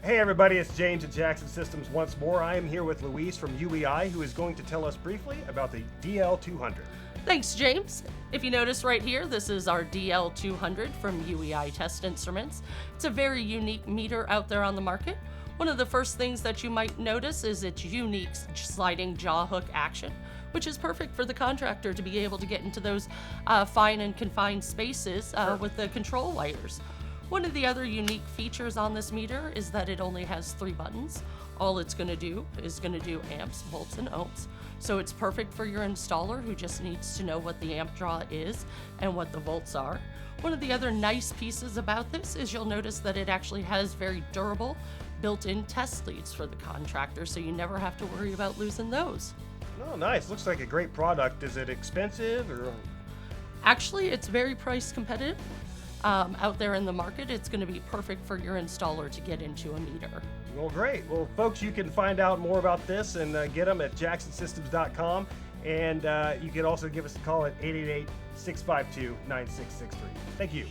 Hey everybody, it's James at Jackson Systems once more. I am here with Louise from UEI, who is going to tell us briefly about the DL200. Thanks, James. If you notice right here, this is our DL200 from UEI Test Instruments. It's a very unique meter out there on the market. One of the first things that you might notice is its unique sliding jaw hook action, which is perfect for the contractor to be able to get into those fine and confined spaces with the control wires. One of the other unique features on this meter is that it only has 3 buttons. All it's going to do is going to do amps, volts, and ohms. So it's perfect for your installer who just needs to know what the amp draw is and what the volts are. One of the other nice pieces about this is you'll notice that it actually has very durable built-in test leads for the contractor, so you never have to worry about losing those. Oh, nice. Looks like a great product. Is it expensive or? Actually, it's very price competitive. Out there in the market, it's going to be perfect for your installer to get into a meter. Well, great. Well, folks, you can find out more about this and get them at jacksonsystems.com. And you can also give us a call at 888-652-9663. Thank you.